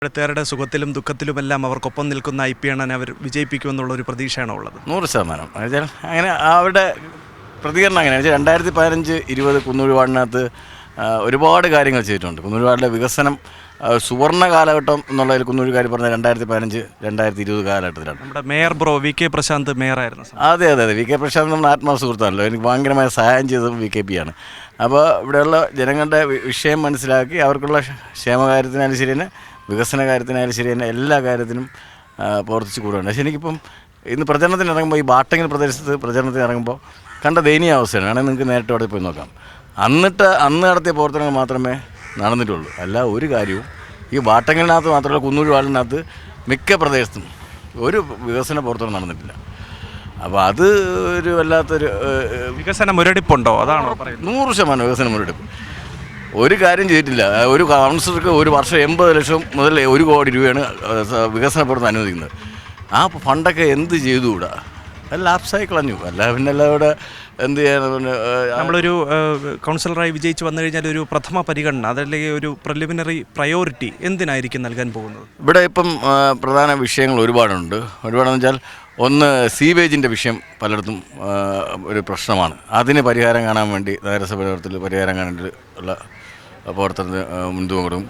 ഇവിടുത്തേരുടെ സുഖത്തിലും ദുഃഖത്തിലുമെല്ലാം അവർക്കൊപ്പം നിൽക്കുന്ന I P അണ്ണനെ അവർ വിജയിപ്പിക്കുമെന്നുള്ള ഒരു പ്രതീക്ഷയാണോ ഉള്ളത്? 100%. എന്നുവെച്ചാൽ അങ്ങനെ അവരുടെ പ്രതികരണം അങ്ങനെ വെച്ചാൽ 2015-20 കുന്നൂർ വാർഡിനകത്ത് ഒരുപാട് കാര്യങ്ങൾ ചെയ്തിട്ടുണ്ട്. കുന്നൂർ വാർഡിലെ വികസനം സുവർണ്ണ കാലഘട്ടം എന്നുള്ളതിൽ കുന്നൂരുകാർ പറഞ്ഞ 2015-2020 കാലഘട്ടത്തിലാണ്. നമ്മുടെ മേയർ ബ്രോ വി.കെ. പ്രശാന്ത് മേയറായിരുന്നു. അതെ വി.കെ. പ്രശാന്ത് നമ്മുടെ ആത്മാ സുഹൃത്താണല്ലോ. എനിക്ക് ഭയങ്കരമായ സഹായം ചെയ്തതും വി.കെ.പി. ആണ്. അപ്പോൾ ഇവിടെയുള്ള ജനങ്ങളുടെ വിഷയം മനസ്സിലാക്കി അവർക്കുള്ള ക്ഷേമകാര്യത്തിനായാലും ശരി തന്നെ വികസന കാര്യത്തിനായാലും ശരി തന്നെ എല്ലാ കാര്യത്തിനും പ്രവർത്തിച്ച് കൂടുകയാണ്. പക്ഷേ എനിക്കിപ്പം ഇന്ന് പ്രചരണത്തിന് ഇറങ്ങുമ്പോൾ ഈ ബാട്ടങ്ങൽ പ്രദേശത്ത് പ്രചരണത്തിന് ഇറങ്ങുമ്പോൾ കണ്ട ദയനീയ അവസ്ഥയാണ്. വേണമെങ്കിൽ നിങ്ങൾക്ക് നേരിട്ട് അവിടെ പോയി നോക്കാം. അന്ന് നടത്തിയ പ്രവർത്തനങ്ങൾ മാത്രമേ നടന്നിട്ടുള്ളൂ. അല്ല ഒരു കാര്യവും ഈ ബാട്ടങ്ങലിനകത്ത് മാത്രമല്ല കുന്നൂർ വാർഡിനകത്ത് മിക്ക പ്രദേശത്തും ഒരു വികസന പ്രവർത്തനം നടന്നിട്ടില്ല. അപ്പോൾ അത് ഒരു വല്ലാത്തൊരു വികസന മുരടിപ്പുണ്ടോ? അതാണോ പറയുന്നത്? 100% വികസന മുരടിപ്പ്. ഒരു കാര്യം ചെയ്തിട്ടില്ല. ഒരു കൗൺസിലർക്ക് ഒരു വർഷം 80 ലക്ഷം മുതൽ 1 കോടി രൂപയാണ് വികസന പ്രവർത്തനം അനുവദിക്കുന്നത്. ആ ഫണ്ടൊക്കെ എന്ത് ചെയ്തുകൂടാ? അത് ലാപ്സായി കളഞ്ഞു. അല്ല പിന്നെ എല്ലാവിടെ എന്ത് ചെയ്യാൻ? നമ്മളൊരു കൗൺസിലറായി വിജയിച്ച് വന്നു കഴിഞ്ഞാൽ ഒരു പ്രഥമ പരിഗണന അതല്ലെങ്കിൽ ഒരു പ്രിലിമിനറി പ്രയോറിറ്റി എന്തിനായിരിക്കും നൽകാൻ പോകുന്നത്? ഇവിടെ ഇപ്പം പ്രധാന വിഷയങ്ങൾ ഒരുപാടെന്ന് വെച്ചാൽ ഒന്ന് സീവേജിൻ്റെ വിഷയം പലയിടത്തും ഒരു പ്രശ്നമാണ്. അതിന് പരിഹാരം കാണാൻ വേണ്ടി നഗരസഭ തലത്തിൽ പരിഹാരം കാണാൻ ഉള്ള പ്രവർത്തനത്തിന് മുൻതൂക്കം കൊടുക്കും.